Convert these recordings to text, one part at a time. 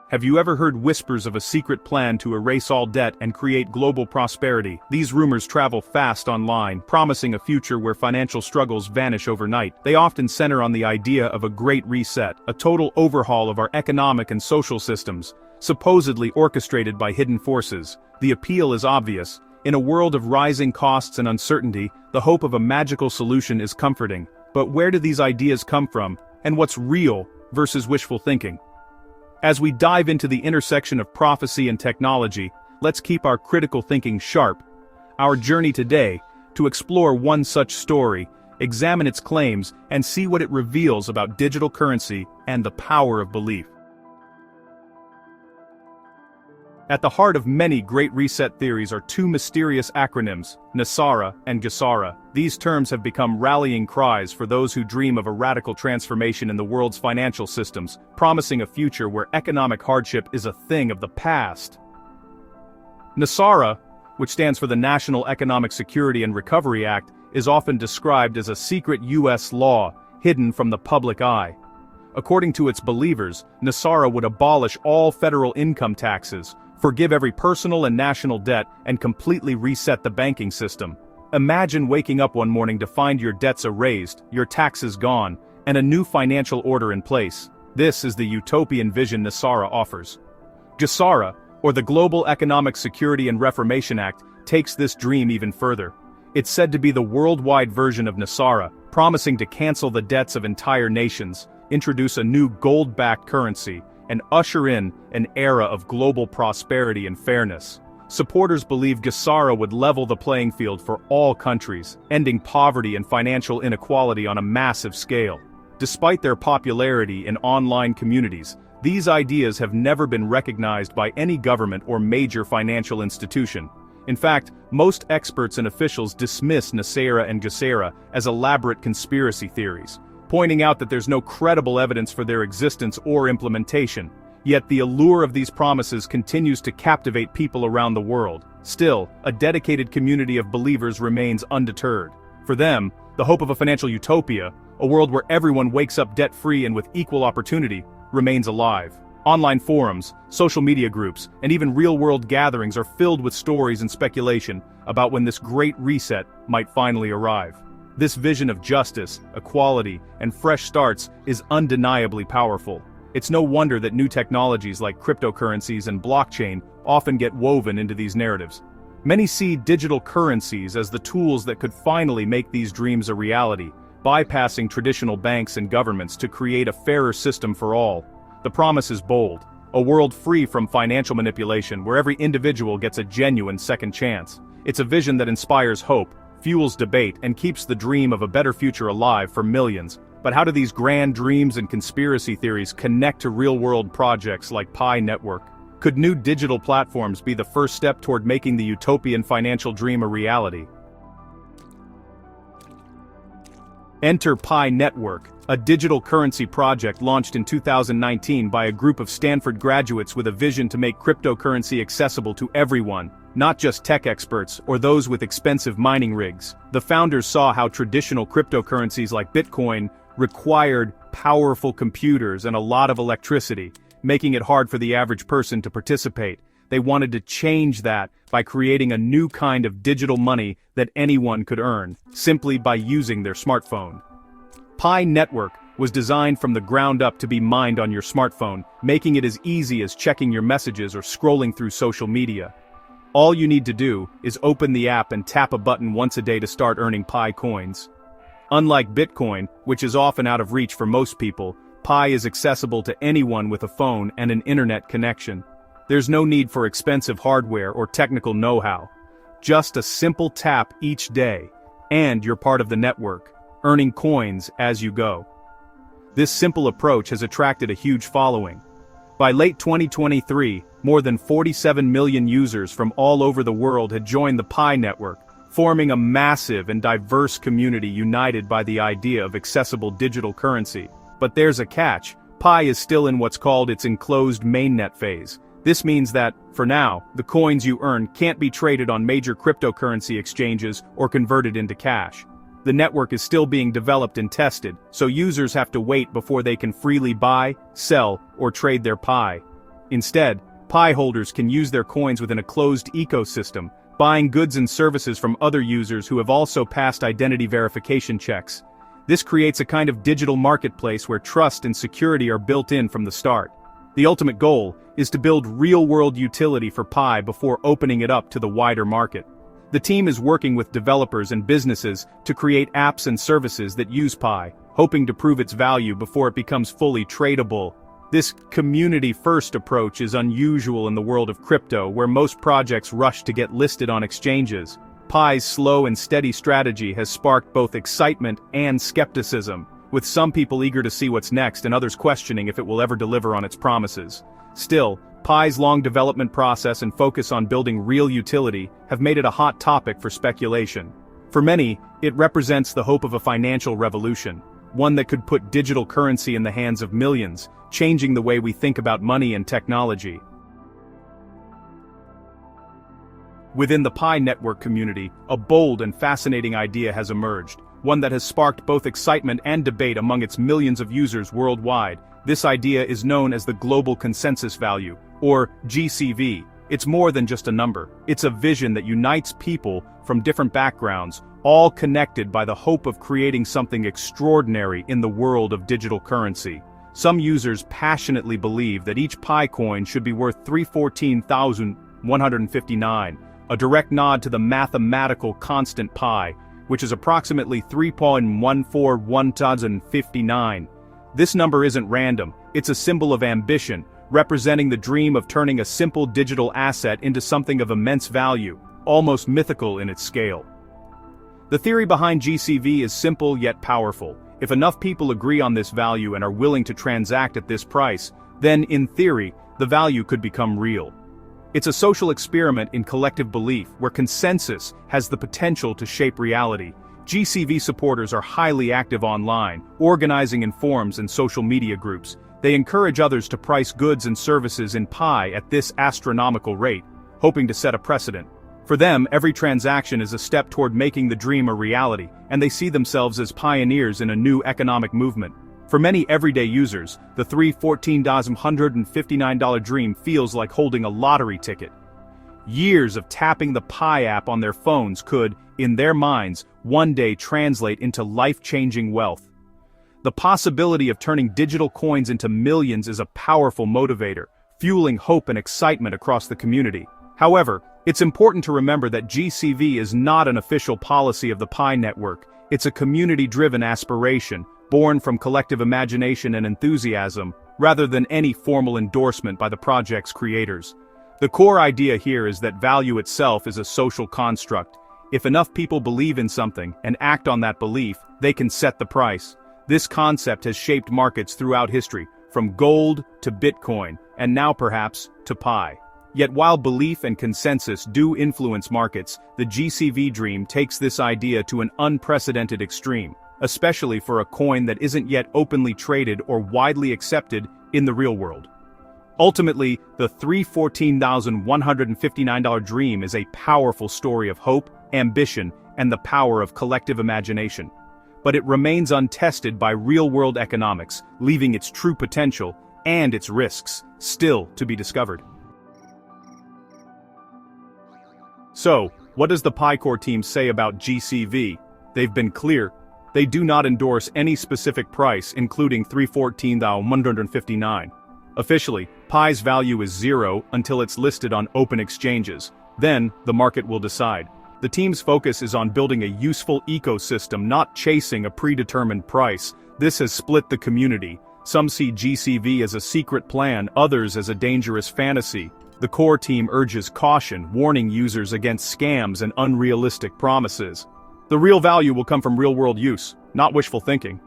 Have you ever heard whispers of a secret plan to erase all debt and create global prosperity? These rumors travel fast online, promising a future where financial struggles vanish overnight. They often center on the idea of a great reset, a total overhaul of our economic and social systems, supposedly orchestrated by hidden forces. The appeal is obvious. In a world of rising costs and uncertainty, the hope of a magical solution is comforting. But where do these ideas come from, and what's real versus wishful thinking? As we dive into the intersection of prophecy and technology, let's keep our critical thinking sharp. Our journey today, to explore one such story, examine its claims, and see what it reveals about digital currency and the power of belief. At the heart of many Great Reset theories are two mysterious acronyms, NESARA and GESARA. These terms have become rallying cries for those who dream of a radical transformation in the world's financial systems, promising a future where economic hardship is a thing of the past. NESARA, which stands for the National Economic Security and Recovery Act, is often described as a secret U.S. law, hidden from the public eye. According to its believers, NESARA would abolish all federal income taxes, forgive every personal and national debt, and completely reset the banking system. Imagine waking up one morning to find your debts erased, your taxes gone, and a new financial order in place. This is the utopian vision NESARA offers. GESARA, or the Global Economic Security and Reformation Act, takes this dream even further. It's said to be the worldwide version of NESARA, promising to cancel the debts of entire nations, introduce a new gold-backed currency, and usher in an era of global prosperity and fairness. Supporters believe GESARA would level the playing field for all countries, ending poverty and financial inequality on a massive scale. Despite their popularity in online communities, these ideas have never been recognized by any government or major financial institution. In fact, most experts and officials dismiss NESARA and GESARA as elaborate conspiracy theories, pointing out that there's no credible evidence for their existence or implementation. Yet the allure of these promises continues to captivate people around the world. Still, a dedicated community of believers remains undeterred. For them, the hope of a financial utopia, a world where everyone wakes up debt-free and with equal opportunity, remains alive. Online forums, social media groups, and even real-world gatherings are filled with stories and speculation about when this great reset might finally arrive. This vision of justice, equality, and fresh starts is undeniably powerful. It's no wonder that new technologies like cryptocurrencies and blockchain often get woven into these narratives. Many see digital currencies as the tools that could finally make these dreams a reality, bypassing traditional banks and governments to create a fairer system for all. The promise is bold: a world free from financial manipulation where every individual gets a genuine second chance. It's a vision that inspires hope, fuels debate, and keeps the dream of a better future alive for millions. But how do these grand dreams and conspiracy theories connect to real-world projects like Pi Network? Could new digital platforms be the first step toward making the utopian financial dream a reality? Enter Pi Network, a digital currency project launched in 2019 by a group of Stanford graduates with a vision to make cryptocurrency accessible to everyone, not just tech experts or those with expensive mining rigs. The founders saw how traditional cryptocurrencies like Bitcoin required powerful computers and a lot of electricity, making it hard for the average person to participate. They wanted to change that by creating a new kind of digital money that anyone could earn, simply by using their smartphone. Pi Network was designed from the ground up to be mined on your smartphone, making it as easy as checking your messages or scrolling through social media. All you need to do is open the app and tap a button once a day to start earning Pi coins. Unlike Bitcoin, which is often out of reach for most people, Pi is accessible to anyone with a phone and an internet connection. There's no need for expensive hardware or technical know-how. Just a simple tap each day, and you're part of the network, earning coins as you go. This simple approach has attracted a huge following. By late 2023, more than 47 million users from all over the world had joined the Pi Network, forming a massive and diverse community united by the idea of accessible digital currency. But there's a catch: Pi is still in what's called its enclosed mainnet phase. This means that, for now, the coins you earn can't be traded on major cryptocurrency exchanges or converted into cash. The network is still being developed and tested, so users have to wait before they can freely buy, sell, or trade their Pi. Instead, Pi holders can use their coins within a closed ecosystem, buying goods and services from other users who have also passed identity verification checks. This creates a kind of digital marketplace where trust and security are built in from the start. The ultimate goal is to build real-world utility for Pi before opening it up to the wider market. The team is working with developers and businesses to create apps and services that use Pi, hoping to prove its value before it becomes fully tradable. This community-first approach is unusual in the world of crypto, where most projects rush to get listed on exchanges. Pi's slow and steady strategy has sparked both excitement and skepticism, with some people eager to see what's next and others questioning if it will ever deliver on its promises. Still, Pi's long development process and focus on building real utility have made it a hot topic for speculation. For many, it represents the hope of a financial revolution, one that could put digital currency in the hands of millions, changing the way we think about money and technology. Within the Pi network community, a bold and fascinating idea has emerged, one that has sparked both excitement and debate among its millions of users worldwide. This idea is known as the Global Consensus Value, or GCV. It's more than just a number. It's a vision that unites people from different backgrounds, all connected by the hope of creating something extraordinary in the world of digital currency. Some users passionately believe that each Pi coin should be worth 314,159, a direct nod to the mathematical constant Pi, which is approximately 3.14159. This number isn't random, it's a symbol of ambition, representing the dream of turning a simple digital asset into something of immense value, almost mythical in its scale. The theory behind GCV is simple yet powerful. If enough people agree on this value and are willing to transact at this price, then, in theory, the value could become real. It's a social experiment in collective belief, where consensus has the potential to shape reality. GCV supporters are highly active online, organizing in forums and social media groups. They encourage others to price goods and services in Pi at this astronomical rate, hoping to set a precedent. For them, every transaction is a step toward making the dream a reality, and they see themselves as pioneers in a new economic movement. For many everyday users, the $314,159 dream feels like holding a lottery ticket. Years of tapping the Pi app on their phones could, in their minds, one day translate into life-changing wealth. The possibility of turning digital coins into millions is a powerful motivator, fueling hope and excitement across the community. However, it's important to remember that GCV is not an official policy of the Pi network. It's a community-driven aspiration, born from collective imagination and enthusiasm, rather than any formal endorsement by the project's creators. The core idea here is that value itself is a social construct. If enough people believe in something and act on that belief, they can set the price. This concept has shaped markets throughout history, from gold to Bitcoin, and now perhaps to Pi. Yet while belief and consensus do influence markets, the GCV dream takes this idea to an unprecedented extreme, especially for a coin that isn't yet openly traded or widely accepted in the real world. Ultimately, the $314,159 dream is a powerful story of hope, ambition, and the power of collective imagination. But it remains untested by real-world economics, leaving its true potential and its risks still to be discovered. So, what does the PiCore team say about GCV? They've been clear. They do not endorse any specific price, including $314,159. Officially, Pi's value is zero until it's listed on open exchanges. Then, the market will decide. The team's focus is on building a useful ecosystem, not chasing a predetermined price. This has split the community. Some see GCV as a secret plan, others as a dangerous fantasy. The core team urges caution, warning users against scams and unrealistic promises. The real value will come from real-world use, not wishful thinking.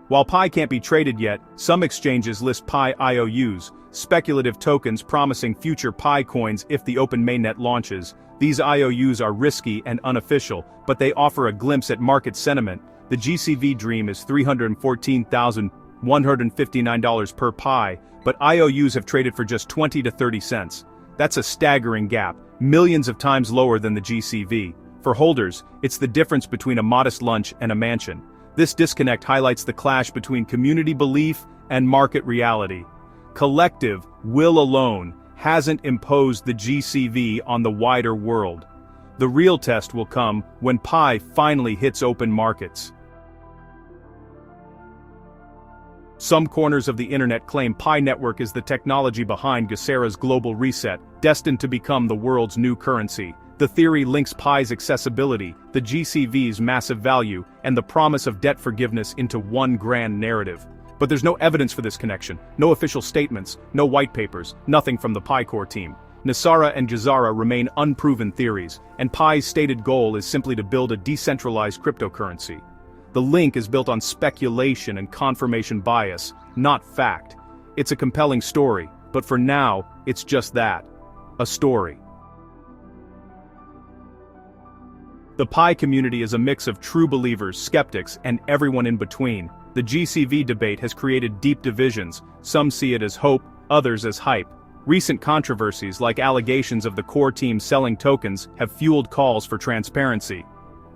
While Pi can't be traded yet, some exchanges list Pi IOUs, speculative tokens promising future Pi coins if the open mainnet launches. These IOUs are risky and unofficial, but they offer a glimpse at market sentiment. The GCV dream is $314,159 per Pi, but IOUs have traded for just 20 to 30 cents. That's a staggering gap, millions of times lower than the GCV. For holders, it's the difference between a modest lunch and a mansion. This disconnect highlights the clash between community belief and market reality. Collective will alone hasn't imposed the GCV on the wider world. The real test will come when Pi finally hits open markets. Some corners of the internet claim Pi Network is the technology behind Gesera's global reset, destined to become the world's new currency. The theory links Pi's accessibility, the GCV's massive value, and the promise of debt forgiveness into one grand narrative. But there's no evidence for this connection, no official statements, no white papers, nothing from the Pi core team. Nosara and Gesera remain unproven theories, and Pi's stated goal is simply to build a decentralized cryptocurrency. The link is built on speculation and confirmation bias, not fact. It's a compelling story, but for now, it's just that. A story. The Pi community is a mix of true believers, skeptics, and everyone in between. The GCV debate has created deep divisions. Some see it as hope, others as hype. Recent controversies like allegations of the core team selling tokens have fueled calls for transparency.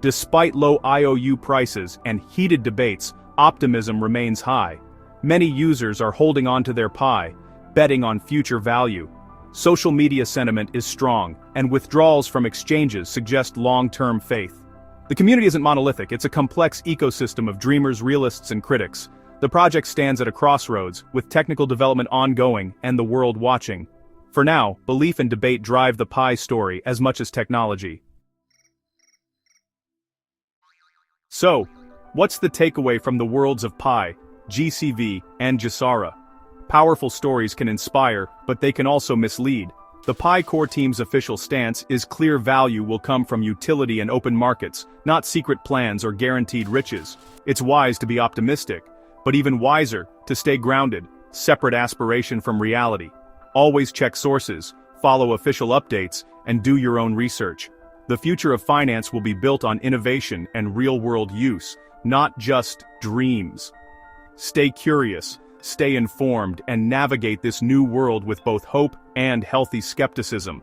Despite low IOU prices and heated debates, optimism remains high. Many users are holding on to their Pi, betting on future value. Social media sentiment is strong, and withdrawals from exchanges suggest long-term faith. The community isn't monolithic, it's a complex ecosystem of dreamers, realists, and critics. The project stands at a crossroads, with technical development ongoing and the world watching. For now, belief and debate drive the Pi story as much as technology. So, what's the takeaway from the worlds of Pi, GCV, and Gesera? Powerful stories can inspire, but they can also mislead. The Pi core team's official stance is clear value will come from utility and open markets, not secret plans or guaranteed riches. It's wise to be optimistic, but even wiser, to stay grounded, separate aspiration from reality. Always check sources, follow official updates, and do your own research. The future of finance will be built on innovation and real-world use, not just dreams. Stay curious, stay informed, and navigate this new world with both hope and healthy skepticism.